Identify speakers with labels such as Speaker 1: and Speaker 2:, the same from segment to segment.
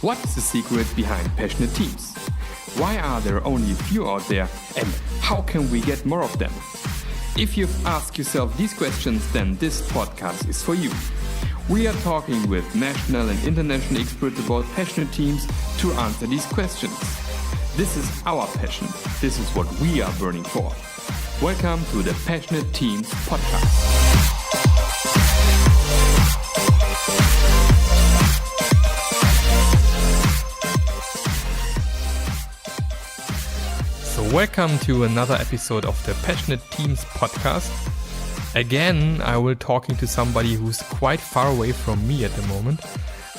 Speaker 1: What's the secret behind passionate teams? Why are there only a few out there, and how can we get more of them? If you've asked yourself these questions, then this podcast is for you. We are talking with national and international experts about passionate teams to answer these questions. This is our passion. This is what we are burning for. Welcome to the Passionate Teams podcast. So welcome to another episode of the Passionate Teams podcast. Again, I will talking to somebody who's quite far away from me at the moment.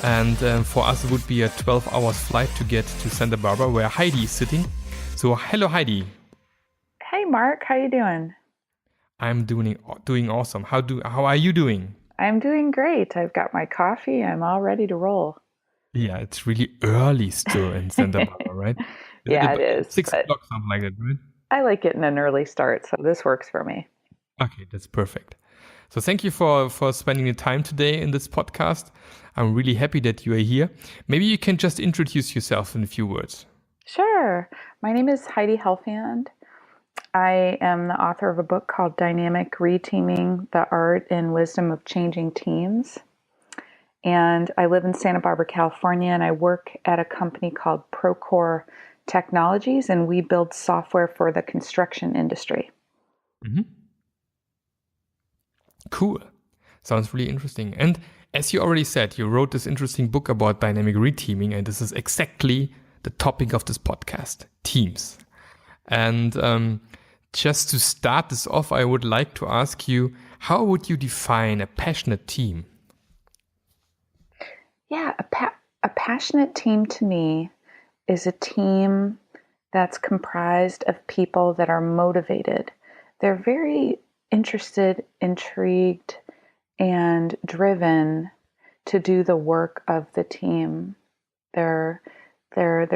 Speaker 1: And for us, it would be a 12 hours flight to get to Santa Barbara, where Heidi is sitting. So hello, Heidi.
Speaker 2: Hey, Mark. How you doing?
Speaker 1: I'm doing awesome. How are you doing?
Speaker 2: I'm doing great. I've got my coffee. I'm all ready to roll.
Speaker 1: Yeah, it's really early still in Santa Barbara, right?
Speaker 2: Yeah, it is.
Speaker 1: 6 o'clock, something like that, right?
Speaker 2: I like getting an early start, so this works for me.
Speaker 1: Okay, that's perfect. So thank you for spending the time today in this podcast. I'm really happy that you are here. Maybe you can just introduce yourself in a few words.
Speaker 2: Sure. My name is Heidi Helfand. I am the author of a book called Dynamic Reteaming, The Art and Wisdom of Changing Teams. And I live in Santa Barbara, California, and I work at a company called Procore Technologies, and we build software for the construction industry.
Speaker 1: Mm-hmm. Cool. Sounds really interesting. And as you already said, you wrote this interesting book about dynamic reteaming, and this is exactly the topic of this podcast, teams. And just to start this off, I would like to ask you, how would you define a passionate team?
Speaker 2: Yeah, a passionate team to me is a team that's comprised of people that are motivated. They're very interested, intrigued, and driven to do the work of the team. There's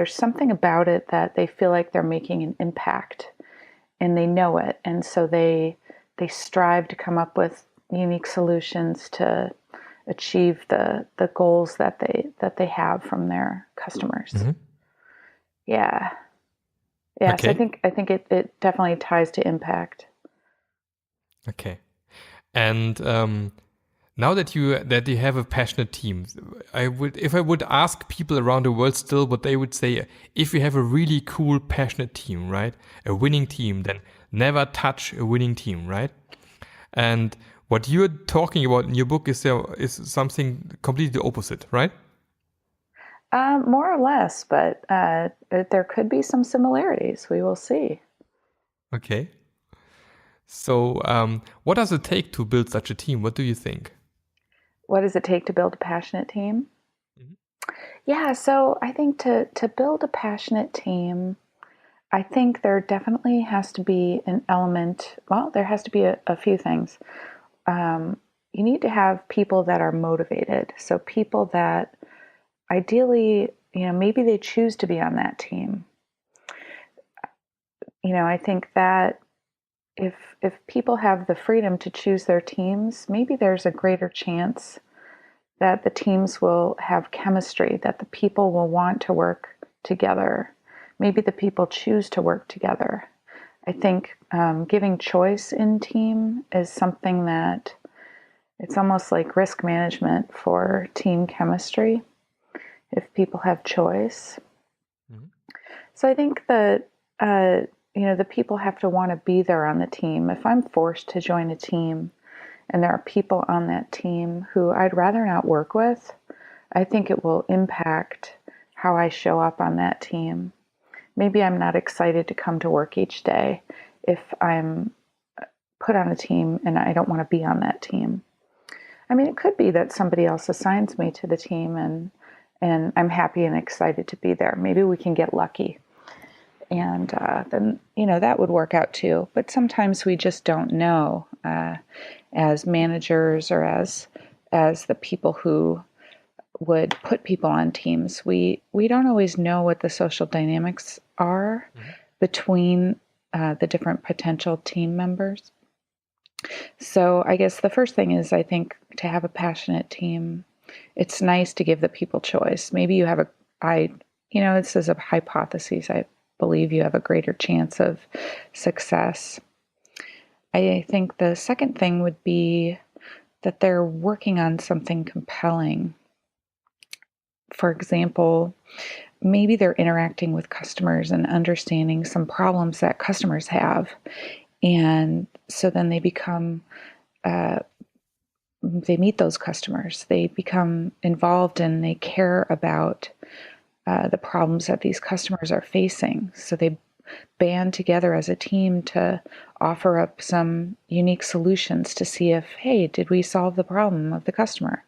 Speaker 2: something about it that they feel like they're making an impact, and they know it, and so they strive to come up with unique solutions to achieve the goals that they have from their customers.
Speaker 1: Mm-hmm.
Speaker 2: Yeah. Okay. So I think it definitely ties to impact.
Speaker 1: Okay. And now that you have a passionate team, if I would ask people around the world still what they would say, if you have a really cool passionate team, right? A winning team, then never touch a winning team, right? And what you're talking about in your book is something completely opposite, right?
Speaker 2: More or less, but there could be some similarities. We will see. Okay.
Speaker 1: So what does it take to build such a team? What do you think?
Speaker 2: What does it take to build a passionate team? Mm-hmm. Yeah, so I think to build a passionate team, I think there definitely has to be an element. Well, there has to be a few things. You need to have people that are motivated. So people that ideally, maybe they choose to be on that team. I think that if people have the freedom to choose their teams, maybe there's a greater chance that the teams will have chemistry, that the people will want to work together. Maybe the people choose to work together. I think giving choice in team is something that it's almost like risk management for team chemistry if people have choice. Mm-hmm. So I think that the people have to want to be there on the team. If I'm forced to join a team and there are people on that team who I'd rather not work with, I think it will impact how I show up on that team. Maybe I'm not excited to come to work each day if I'm put on a team and I don't want to be on that team. I mean, it could be that somebody else assigns me to the team and I'm happy and excited to be there. Maybe we can get lucky. And then, that would work out too. But sometimes we just don't know as managers or as the people who would put people on teams. We don't always know what the social dynamics are between the different potential team members. So I guess the first thing is, I think, to have a passionate team, it's nice to give the people choice. Maybe you have this is a hypothesis. I believe you have a greater chance of success. I think the second thing would be that they're working on something compelling. For example, maybe they're interacting with customers and understanding some problems that customers have. And so then they meet those customers, they become involved, and they care about the problems that these customers are facing. So they band together as a team to offer up some unique solutions to see if, hey, did we solve the problem of the customer?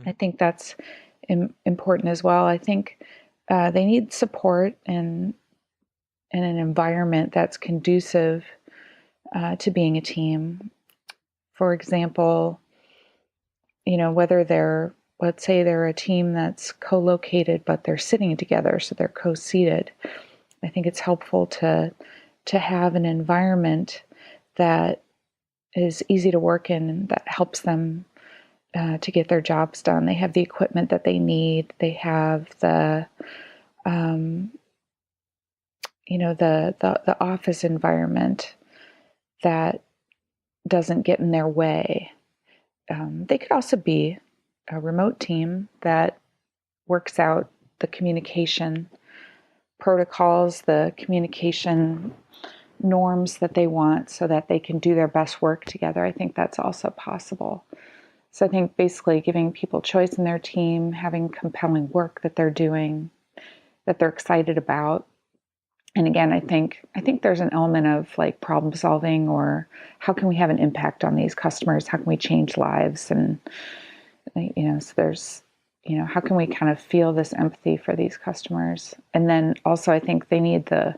Speaker 2: I think that's important as well. I think they need support in an environment that's conducive to being a team. For example, whether let's say they're a team that's co-located, but they're sitting together, so they're co-seated. I think it's helpful to have an environment that is easy to work in and that helps them to get their jobs done. They have the equipment that they need. They have the office environment that doesn't get in their way. They could also be a remote team that works out the communication protocols, the communication norms that they want so that they can do their best work together. I think that's also possible. So I think basically giving people choice in their team, having compelling work that they're doing, that they're excited about. And again, I think there's an element of like problem solving, or how can we have an impact on these customers? How can we change lives? And, so there's, how can we kind of feel this empathy for these customers? And then also I think they need the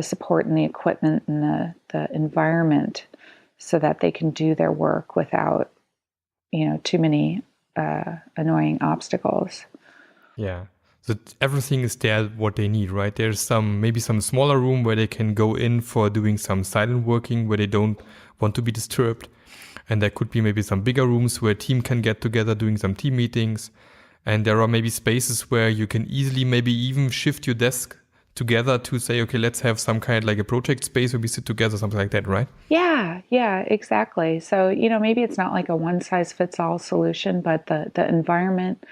Speaker 2: support and the equipment and the environment so that they can do their work without, too many annoying obstacles.
Speaker 1: Yeah. So everything is there what they need, right? There's maybe some smaller room where they can go in for doing some silent working where they don't want to be disturbed. And there could be maybe some bigger rooms where a team can get together doing some team meetings. And there are maybe spaces where you can easily maybe even shift your desk together to say, okay, let's have some kind of like a project space where we sit together, something like that, right?
Speaker 2: Yeah, exactly. So, maybe it's not like a one size fits all solution, but the environment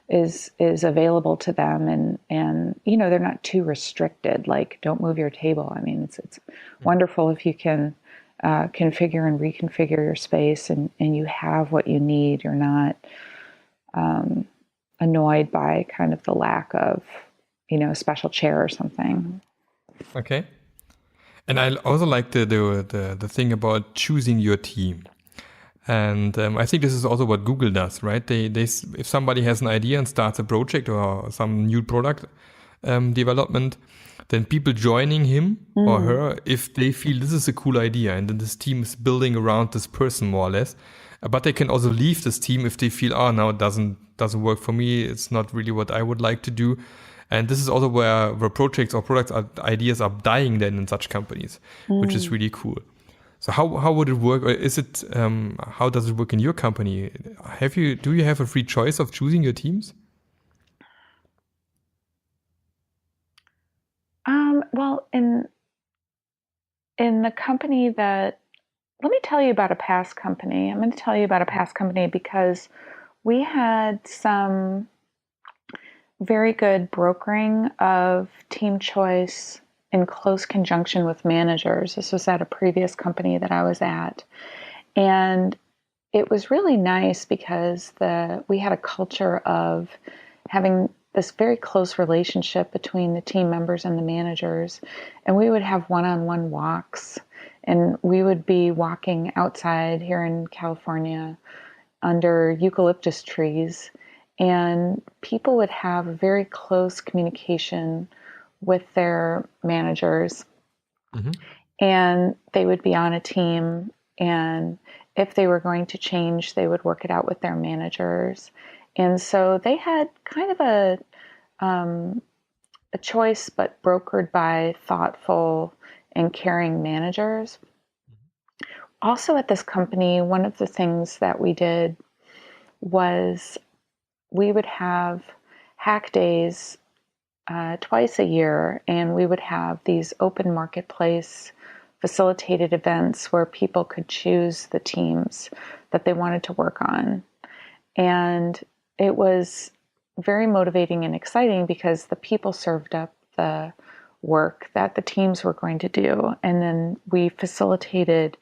Speaker 2: is available to them, and they're not too restricted, like don't move your table. I mean, it's wonderful if you can configure and reconfigure your space and you have what you need. You're not annoyed by kind of the lack of a special chair or something.
Speaker 1: Okay. And I also like the thing about choosing your team. And I think this is also what Google does, right? They if somebody has an idea and starts a project or some new product development, then people joining him or her, if they feel this is a cool idea, and then this team is building around this person more or less. But they can also leave this team if they feel, now it doesn't work for me. It's not really what I would like to do. And this is also where projects or products ideas are dying then in such companies, which is really cool. So how would it work? Or is it how does it work in your company? Do you have a free choice of choosing your teams?
Speaker 2: Well, in the company let me tell you about a past company. I'm going to tell you about a past company because we had some very good brokering of team choice in close conjunction with managers. This was at a previous company that I was at. And it was really nice because we had a culture of having this very close relationship between the team members and the managers. And we would have one-on-one walks. And we would be walking outside here in California under eucalyptus trees. And people would have very close communication with their managers. Mm-hmm. And they would be on a team. And if they were going to change, they would work it out with their managers. And so they had kind of a choice, but brokered by thoughtful and caring managers. Also at this company, one of the things that we did was we would have hack days twice a year, and we would have these open marketplace facilitated events where people could choose the teams that they wanted to work on. And it was very motivating and exciting because the people served up the work that the teams were going to do. And then we facilitated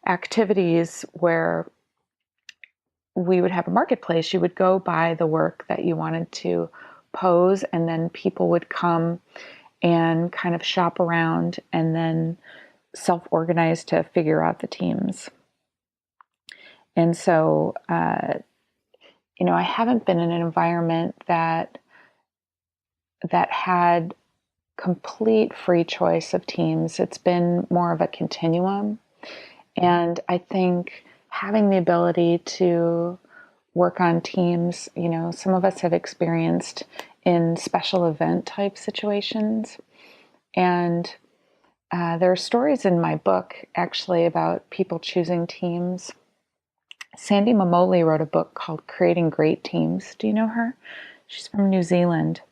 Speaker 2: activities where we would have a marketplace. You would go buy the work that you wanted to pose, and then people would come and kind of shop around and then self-organize to figure out the teams. And so, I haven't been in an environment that had complete free choice of teams. It's been more of a continuum. And I think having the ability to work on teams, some of us have experienced in special event type situations. And there are stories in my book actually about people choosing teams. Sandy Momoli wrote a book called Creating Great Teams. Do you know her? She's from New Zealand.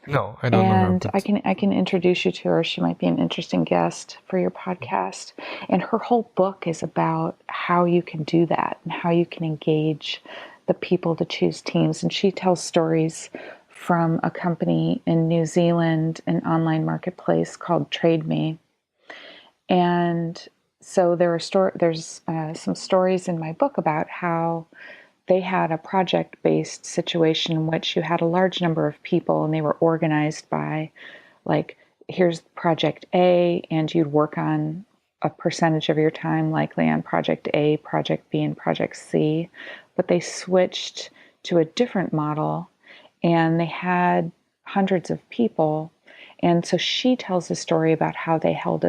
Speaker 1: No, I don't know her.
Speaker 2: And I can introduce you to her. She might be an interesting guest for your podcast. And her whole book is about how you can do that and how you can engage the people to choose teams. And she tells stories from a company in New Zealand, an online marketplace called Trade Me. And so there's some stories in my book about how they had a project-based situation in which you had a large number of people and they were organized by, like, here's project A, and you'd work on a percentage of your time likely on project A, project B, and project C. But they switched to a different model and they had hundreds of people. And so she tells a story about how they held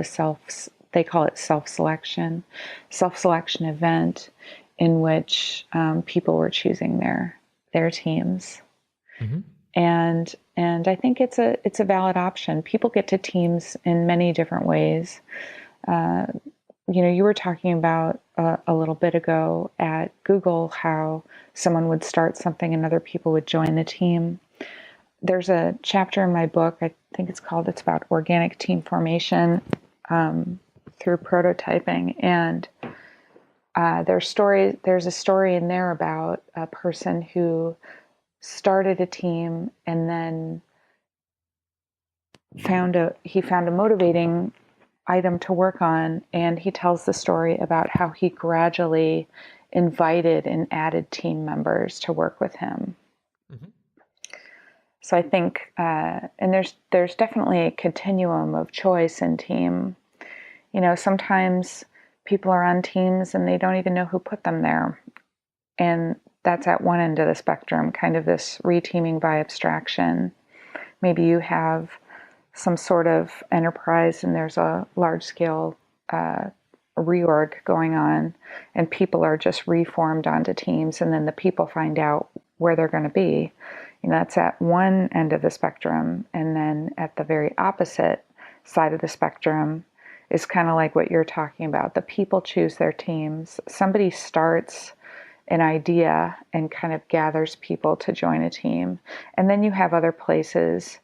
Speaker 2: they call it self-selection event in which people were choosing their teams. Mm-hmm. And I think it's a valid option. People get to teams in many different ways. You were talking about a little bit ago at Google how someone would start something and other people would join the team. There's a chapter in my book, I think it's about organic team formation through prototyping. And there's a story in there about a person who started a team and then found a motivating item to work on, and he tells the story about how he gradually invited and added team members to work with him. Mm-hmm. So I think, and there's definitely a continuum of choice in team. Sometimes people are on teams and they don't even know who put them there. And that's at one end of the spectrum, kind of this reteaming by abstraction. Maybe you have some sort of enterprise and there's a large-scale reorg going on and people are just reformed onto teams, and then the people find out where they're going to be. That's at one end of the spectrum. And then at the very opposite side of the spectrum is kind of like what you're talking about. The people choose their teams. Somebody starts an idea and kind of gathers people to join a team. And then you have other places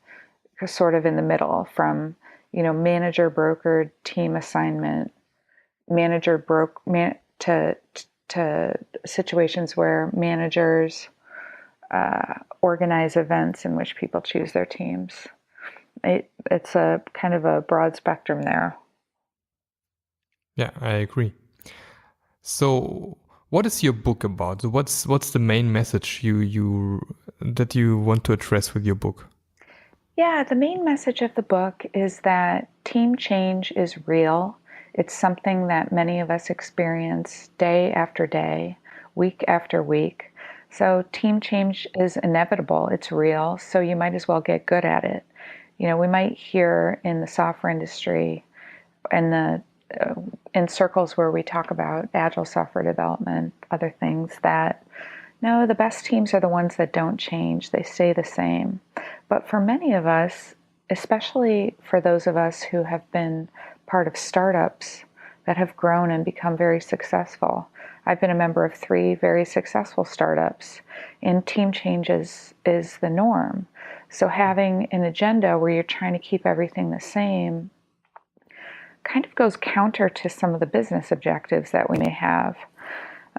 Speaker 2: sort of in the middle, from, manager brokered team assignment, to situations where managers organize events in which people choose their teams. It's a kind of a broad spectrum there.
Speaker 1: Yeah, I agree. So, what is your book about? What's the main message that you want to address with your book?
Speaker 2: Yeah, the main message of the book is that team change is real. It's something that many of us experience day after day, week after week. So team change is inevitable. It's real. So you might as well get good at it. We might hear in the software industry and in circles where we talk about agile software development, other things, that no, the best teams are the ones that don't change. They stay the same. But for many of us, especially for those of us who have been part of startups that have grown and become very successful. I've been a member of 3 very successful startups, and team changes is the norm. So having an agenda where you're trying to keep everything the same kind of goes counter to some of the business objectives that we may have.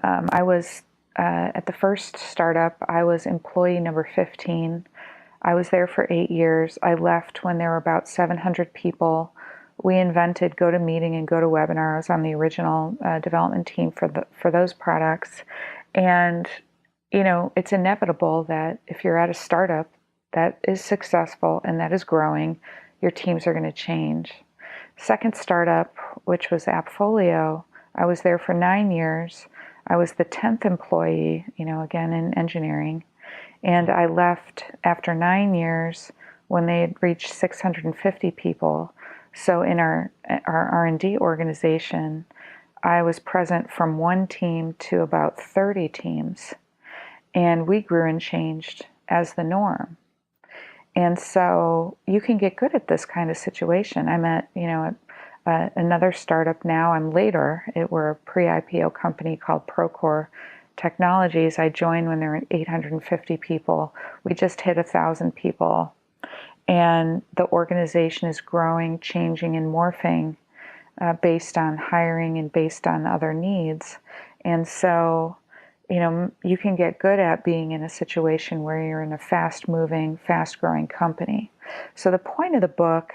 Speaker 2: I was at the first startup, I was employee number 15. I was there for 8 years. I left when there were about 700 people. We invented GoToMeeting and GoToWebinar. I was on the original development team for those products. And, it's inevitable that if you're at a startup that is successful and that is growing, your teams are going to change. Second startup, which was Appfolio, I was there for 9 years. I was the 10th employee, again in engineering. And I left after 9 years when they had reached 650 people. So in our R&D organization, I was present from 1 team to about 30 teams. And we grew and changed as the norm. And so you can get good at this kind of situation. I'm at, another startup now. I'm later. We're a pre-IPO company called Procore Technologies. I joined when there were 850 people. We just hit 1,000 people. And the organization is growing, changing, and morphing based on hiring and based on other needs. And so, you can get good at being in a situation where you're in a fast-moving, fast-growing company. So the point of the book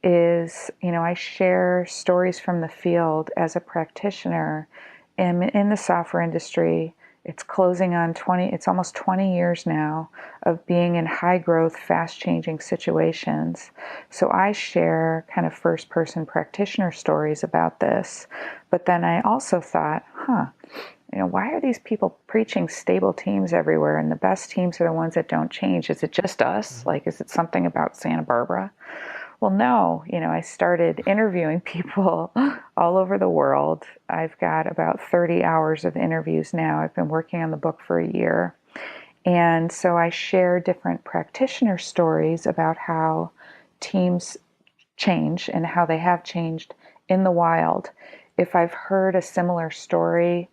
Speaker 2: is, I share stories from the field as a practitioner in the software industry. It's closing on it's almost 20 years now of being in high growth, fast changing situations. So I share kind of first person practitioner stories about this. But then I also thought, why are these people preaching stable teams everywhere and the best teams are the ones that don't change? Is it just us? Like, is it something about Santa Barbara? Well, no, I started interviewing people all over the world. I've got about 30 hours of interviews now. I've been working on the book for a year. And so I share different practitioner stories about how teams change and how they have changed in the wild. If I've heard a similar story,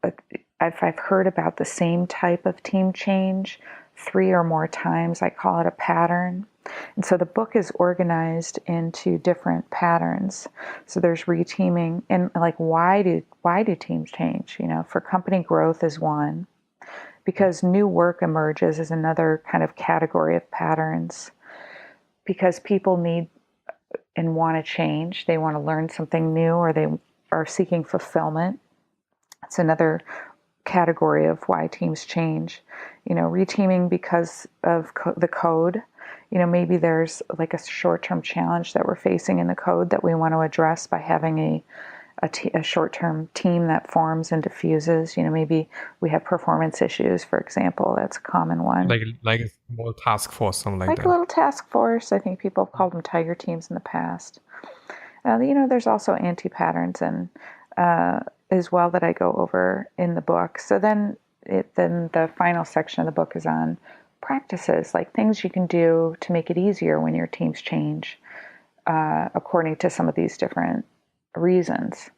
Speaker 2: if I've heard about the same type of team change 3 or more times, I call it a pattern. And so the book is organized into different patterns. So there's reteaming and why do teams change? For company growth is one, because new work emerges is another kind of category of patterns, because people need and want to change. They want to learn something new, or they are seeking fulfillment. It's another category of why teams change. Reteaming because of the code. Maybe there's like a short-term challenge that we're facing in the code that we want to address by having a short-term team that forms and diffuses. Maybe we have performance issues, for example. That's a common one.
Speaker 1: Like a small task force, something like that.
Speaker 2: Like a little task force. I think people have called them tiger teams in the past. There's also anti-patterns and as well that I go over in the book. So then the final section of the book is on practices, like things you can do to make it easier when your teams change, according to some of these different reasons.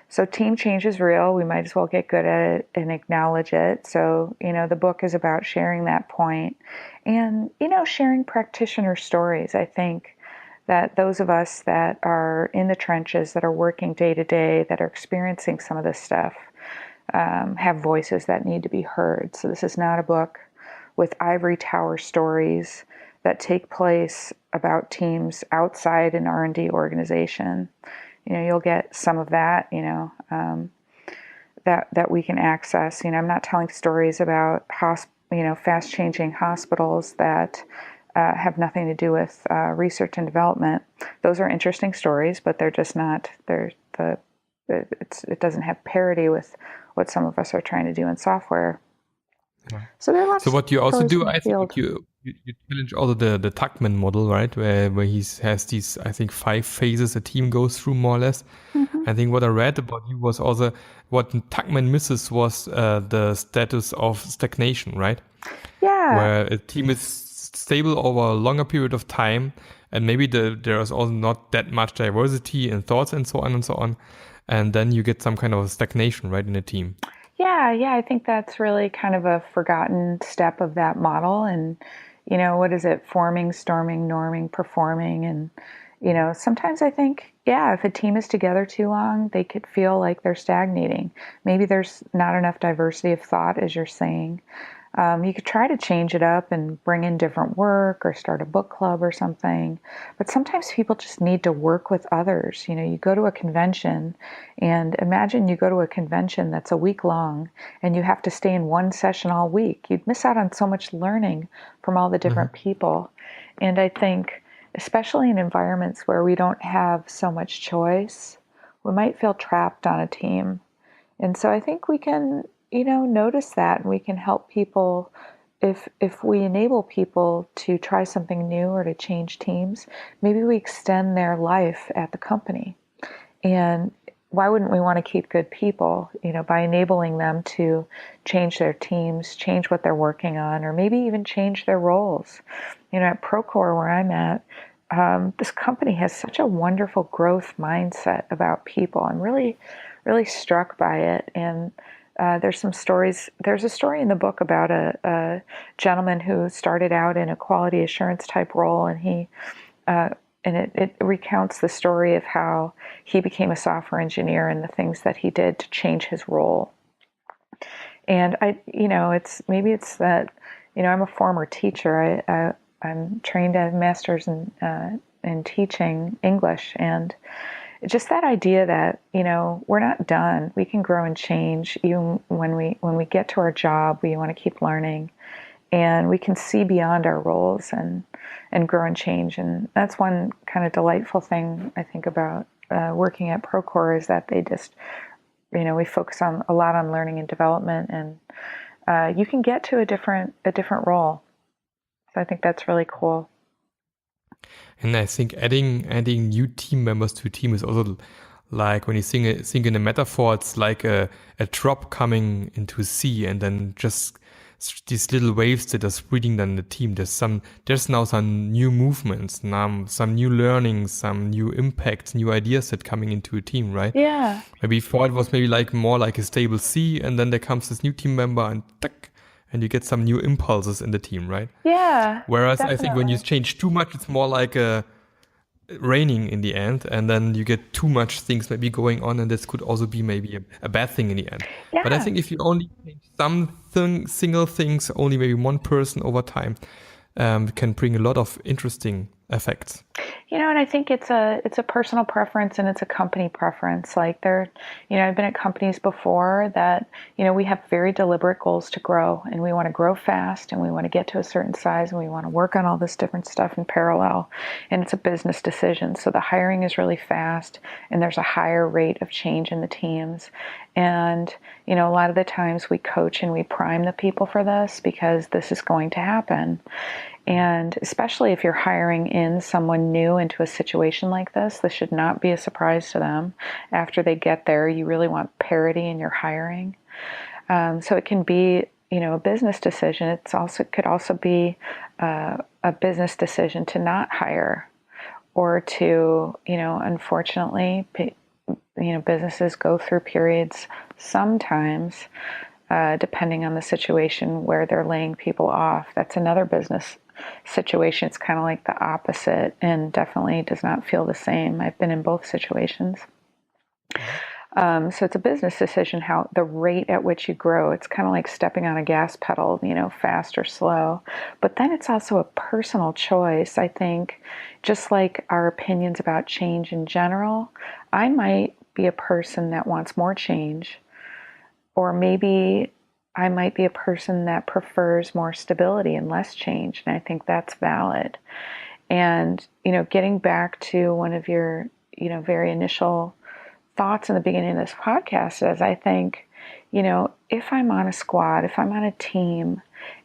Speaker 2: So team change is real. We might as well get good at it and acknowledge it. So, the book is about sharing that point and, sharing practitioner stories. I think that those of us that are in the trenches, that are working day to day, that are experiencing some of this stuff, have voices that need to be heard. So this is not a book with ivory tower stories that take place about teams outside an R&D organization. You'll get some of that, that we can access. I'm not telling stories about fast-changing hospitals that have nothing to do with research and development. Those are interesting stories, but they're just not. It doesn't have parity with what some of us are trying to do in software.
Speaker 1: Yeah.
Speaker 2: So there are lots.
Speaker 1: So what you also do, I
Speaker 2: field.
Speaker 1: think you challenge also the Tuckman model, right? Where he has these, I think, 5 phases a team goes through, more or less. Mm-hmm. I think what I read about you was also what Tuckman misses was the status of stagnation, right?
Speaker 2: Yeah.
Speaker 1: Where a team is stable over a longer period of time, and maybe there is also not that much diversity in thoughts and so on and so on, and then you get some kind of stagnation, right, in a team.
Speaker 2: Yeah, I think that's really kind of a forgotten step of that model. And, what is it? Forming, storming, norming, performing. And, sometimes I think, if a team is together too long, they could feel like they're stagnating. Maybe there's not enough diversity of thought, as you're saying. You could try to change it up and bring in different work or start a book club or something. But sometimes people just need to work with others. You go to a convention, and imagine you go to a convention that's a week long and you have to stay in one session all week. You'd miss out on so much learning from all the different people. And I think, especially in environments where we don't have so much choice, we might feel trapped on a team. And so I think we can notice that, and we can help people if we enable people to try something new or to change teams. Maybe we extend their life at the company. And why wouldn't we want to keep good people, by enabling them to change their teams, change what they're working on, or maybe even change their roles. At Procore, where I'm at, this company has such a wonderful growth mindset about people. I'm really, really struck by it. And there's some stories. There's a story in the book about a gentleman who started out in a quality assurance type role, and it recounts the story of how he became a software engineer and the things that he did to change his role. And it's that, I'm a former teacher. I'm trained as master's in teaching English, and just that idea that, we're not done. We can grow and change. Even when we get to our job, we want to keep learning, and we can see beyond our roles and grow and change. And that's one kind of delightful thing I think about working at Procore, is that they just, we focus a lot on learning and development, and you can get to a different role. So I think that's really cool.
Speaker 1: And I think adding new team members to a team is also like, when you think in a metaphor, it's like a drop coming into sea, and then just these little waves that are spreading down the team. There's now some new movements, some new learnings, some new impacts, new ideas that coming into a team, right?
Speaker 2: Yeah.
Speaker 1: Maybe before it was maybe like more like a stable sea, and then there comes this new team member and you get some new impulses in the team, right?
Speaker 2: Yeah.
Speaker 1: Whereas
Speaker 2: definitely.
Speaker 1: I think when you change too much, it's more like a raining in the end, and then you get too much things maybe going on, and this could also be maybe a bad thing in the end.
Speaker 2: Yeah.
Speaker 1: But I think if you only change single things, only maybe one person over time, can bring a lot of interesting effects.
Speaker 2: And I think it's a personal preference, and it's a company preference. Like I've been at companies before that, we have very deliberate goals to grow, and we want to grow fast, and we want to get to a certain size, and we want to work on all this different stuff in parallel. And it's a business decision. So the hiring is really fast, and there's a higher rate of change in the teams. And, a lot of the times we coach and we prime the people for this, because this is going to happen. And especially if you're hiring in someone new into a situation like this should not be a surprise to them. After they get there, you really want parity in your hiring. So it can be, a business decision. It could also be a business decision to not hire, or to, unfortunately, businesses go through periods sometimes, depending on the situation, where they're laying people off. That's another business situation. It's kind of like the opposite, and definitely does not feel the same. I've been in both situations. So it's a business decision, how the rate at which you grow. It's kind of like stepping on a gas pedal, fast or slow. But then it's also a personal choice. I think, just like our opinions about change in general, I might be a person that wants more change, or maybe I might be a person that prefers more stability and less change. And I think that's valid. And, getting back to one of your, very initial thoughts in the beginning of this podcast, is I think, if I'm on a squad, if I'm on a team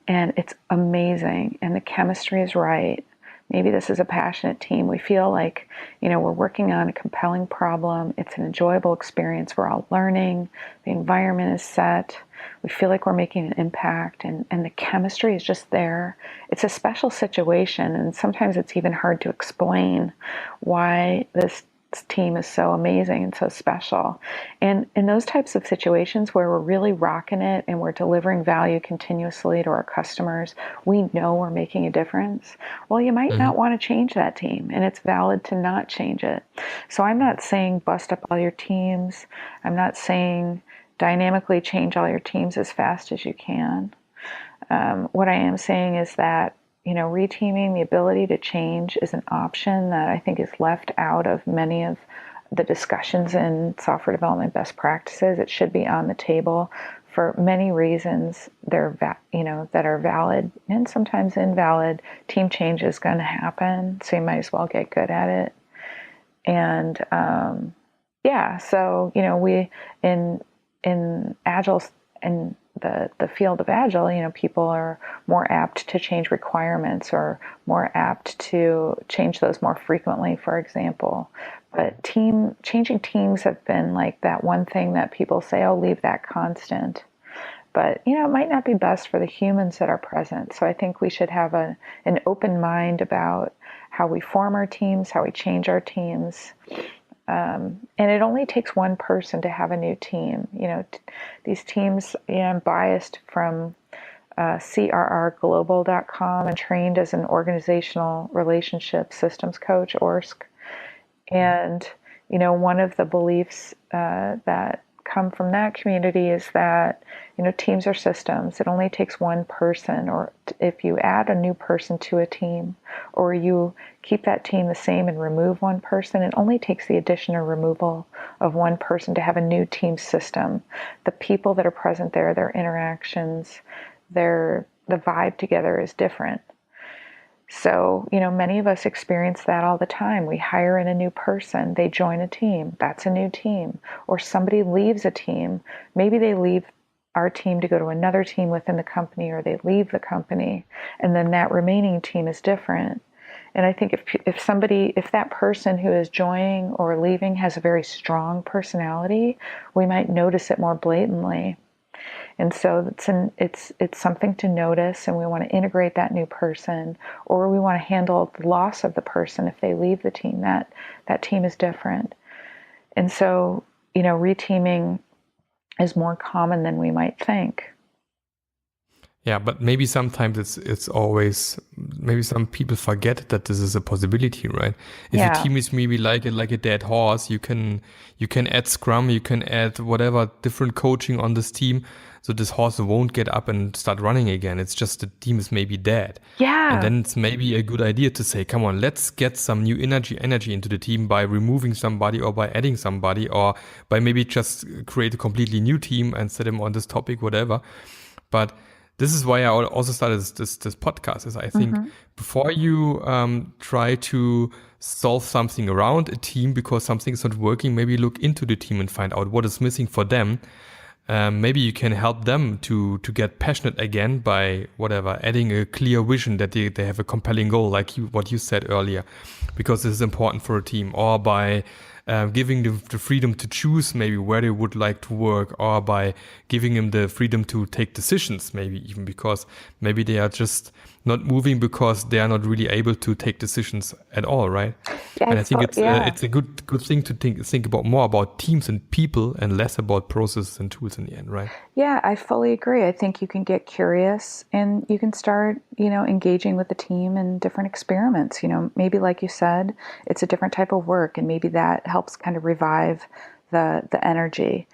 Speaker 2: and it's amazing and the chemistry is right, Maybe this is a passionate team. We feel like, we're working on a compelling problem. It's an enjoyable experience. We're all learning. The environment is set. We feel like we're making an impact, and the chemistry is just there. It's a special situation, and sometimes it's even hard to explain why this team is so amazing and so special. And in those types of situations where we're really rocking it and we're delivering value continuously to our customers, we know we're making a difference. Well, you might not want to change that team, and it's valid to not change it. So I'm not saying bust up all your teams. I'm not saying dynamically change all your teams as fast as you can. What I am saying is that reteaming, the ability to change, is an option that I think is left out of many of the discussions in software development best practices. It should be on the table for many reasons. That are valid and sometimes invalid. Team change is going to happen, so you might as well get good at it. And so we in Agile and the field of Agile, people are more apt to change requirements or more apt to change those more frequently, for example. But changing teams have been like that one thing that people say, oh, leave that constant. But, it might not be best for the humans that are present. So I think we should have an open mind about how we form our teams, how we change our teams. And it only takes one person to have a new team. These teams, I'm biased from crrglobal.com and trained as an organizational relationship systems coach, ORSC. And, one of the beliefs that come from that community is that, teams are systems. It only takes one person, or if you add a new person to a team, or you keep that team the same and remove one person, it only takes the addition or removal of one person to have a new team system. The people that are present there, their interactions, the vibe together is different. So, many of us experience that all the time. We hire in a new person, they join a team, that's a new team. Or somebody leaves a team, maybe they leave our team to go to another team within the company, or they leave the company, and then that remaining team is different. And I think if that person who is joining or leaving has a very strong personality, we might notice it more blatantly. And so it's something to notice, and we want to integrate that new person, or we want to handle the loss of the person if they leave the team. That team is different. And so, reteaming is more common than we might think.
Speaker 1: Yeah, but maybe sometimes it's always, maybe some people forget that this is a possibility, right? If your team is maybe like a dead horse, you can add Scrum, you can add whatever different coaching on this team, so this horse won't get up and start running again. It's just the team is maybe dead.
Speaker 2: Yeah.
Speaker 1: And then it's maybe a good idea to say, come on, let's get some new energy into the team by removing somebody, or by adding somebody, or by maybe just create a completely new team and set them on this topic, whatever. But this is why I also started this podcast, is I think before you try to solve something around a team because something is not working, maybe look into the team and find out what is missing for them. Maybe you can help them to get passionate again by adding a clear vision that they have a compelling goal, like what you said earlier, because this is important for a team, or by giving them the freedom to choose maybe where they would like to work, or by giving them the freedom to take decisions, maybe even because maybe they are just not moving because they are not really able to take decisions at all, right?
Speaker 2: Yeah,
Speaker 1: and I think it's a good thing to think about more about teams and people and less about processes and tools in the end, right?
Speaker 2: Yeah, I fully agree. I think you can get curious and you can start, engaging with the team in different experiments. Maybe like you said, it's a different type of work, and maybe that helps kind of revive the energy.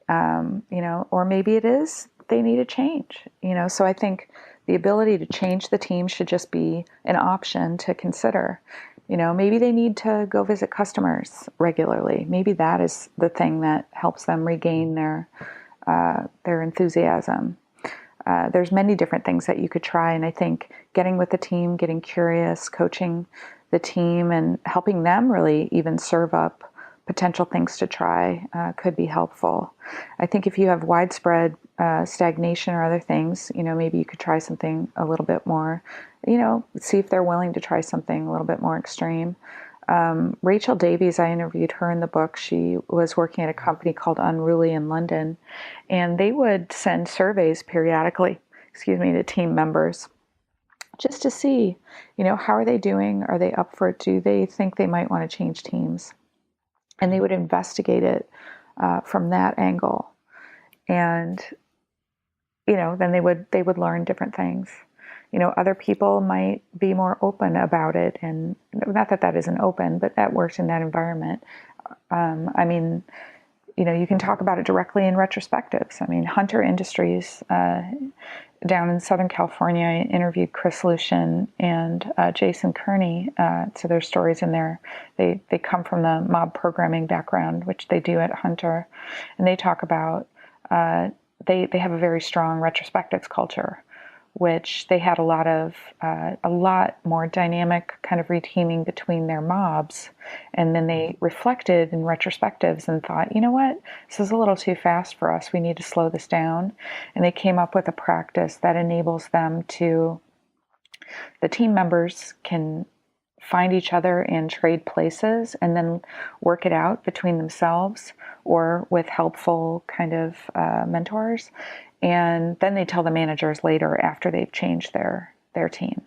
Speaker 2: Or maybe it is they need a change. So I think the ability to change the team should just be an option to consider. Maybe they need to go visit customers regularly. Maybe that is the thing that helps them regain their enthusiasm. There's many different things that you could try, and I think getting with the team, getting curious, coaching the team, and helping them really even serve up potential things to try could be helpful. I think if you have widespread stagnation or other things, maybe you could try something a little bit more, see if they're willing to try something a little bit more extreme. Rachel Davies, I interviewed her in the book. She was working at a company called Unruly in London, and they would send surveys periodically, to team members just to see, how are they doing? Are they up for it? Do they think they might want to change teams? And they would investigate it from that angle. And, then they would learn different things. Other people might be more open about it, and not that isn't open, but that works in that environment. You can talk about it directly in retrospectives. Hunter Industries down in Southern California, I interviewed Chris Lucian and Jason Kearney. So there's stories in there. They come from the mob programming background, which they do at Hunter, and they talk about they have a very strong retrospectives culture, which they had a lot more dynamic kind of reteaming between their mobs. And then they reflected in retrospectives and thought, you know what, this is a little too fast for us. We need to slow this down. And they came up with a practice that enables them the team members can find each other and trade places and then work it out between themselves or with helpful kind of mentors. And then they tell the managers later after they've changed their team.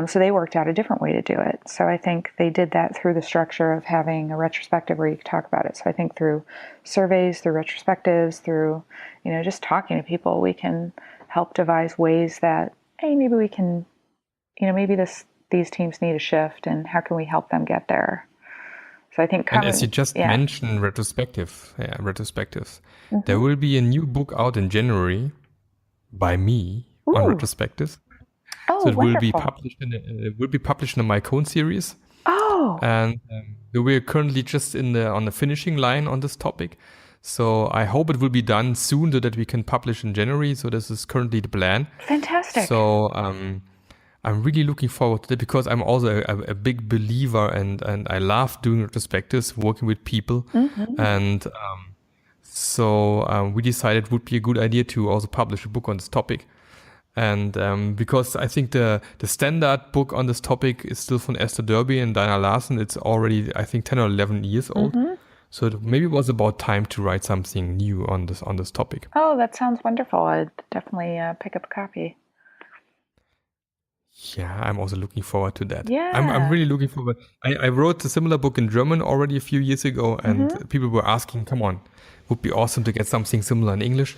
Speaker 2: So they worked out a different way to do it. So I think they did that through the structure of having a retrospective where you could talk about it. So I think through surveys, through retrospectives, through, just talking to people, we can help devise ways that, hey, maybe we can, maybe these teams need a shift, and how can we help them get there? So I think,
Speaker 1: and as you just mentioned, retrospectives. Mm-hmm. There will be a new book out in January by me on retrospectives.
Speaker 2: Oh,
Speaker 1: so it
Speaker 2: wonderful.
Speaker 1: will be published in the My Cone series.
Speaker 2: Oh,
Speaker 1: and we're currently just on the finishing line on this topic. So I hope it will be done soon so that we can publish in January. So this is currently the plan.
Speaker 2: Fantastic.
Speaker 1: So I'm really looking forward to it because I'm also a big believer and I love doing retrospectives, working with people.
Speaker 2: Mm-hmm.
Speaker 1: And so we decided it would be a good idea to also publish a book on this topic. And because I think the standard book on this topic is still from Esther Derby and Dinah Larson. It's already, I think, 10 or 11 years old.
Speaker 2: Mm-hmm.
Speaker 1: So maybe it was about time to write something new on this topic.
Speaker 2: Oh, that sounds wonderful. I'd definitely pick up a copy.
Speaker 1: Yeah, I'm also looking forward to that.
Speaker 2: Yeah.
Speaker 1: I'm really looking forward. I wrote a similar book in German already a few years ago, and people were asking, come on, would be awesome to get something similar in English.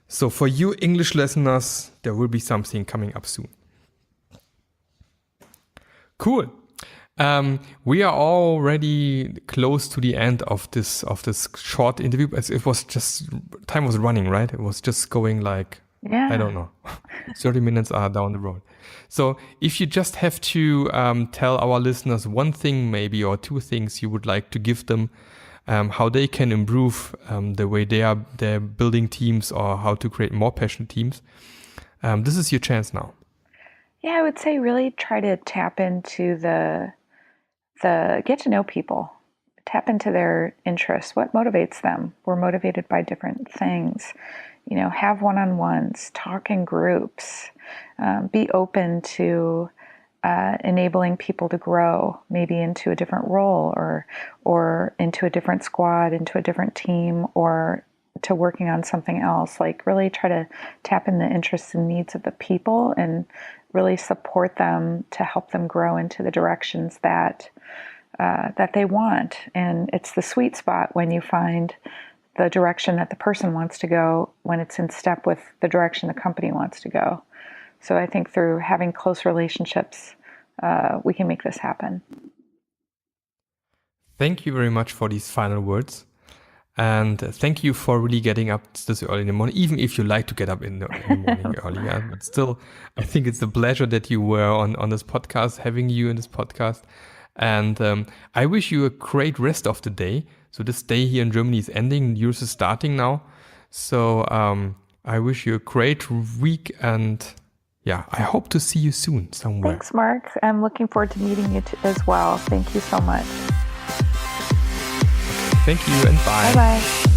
Speaker 1: So for you English listeners, there will be something coming up soon. Cool. We are already close to the end of this short interview. It was just, time was running, right? It was just going like, I don't know, 30 minutes are down the road. So if you just have to tell our listeners one thing maybe or two things you would like to give them, how they can improve the way they're building teams or how to create more passionate teams, this is your chance now.
Speaker 2: Yeah, I would say really try to tap into the get to know people, tap into their interests, what motivates them. We're motivated by different things. Have one-on-ones, talk in groups, be open to enabling people to grow, maybe into a different role or into a different squad, into a different team, or to working on something else. Like really try to tap in the interests and needs of the people and really support them to help them grow into the directions that they want. And it's the sweet spot when you find the direction that the person wants to go when it's in step with the direction the company wants to go. So I think through having close relationships, we can make this happen.
Speaker 1: Thank you very much for these final words. And thank you for really getting up this early in the morning, even if you like to get up in the morning early. But still, I think it's a pleasure that you were on this podcast, having you in this podcast. And I wish you a great rest of the day. So this day here in Germany is ending, yours is starting now. So I wish you a great week, and yeah, I hope to see you soon somewhere.
Speaker 2: Thanks, Mark. I'm looking forward to meeting you as well. Thank you so much.
Speaker 1: Thank you and bye.
Speaker 2: Bye-bye.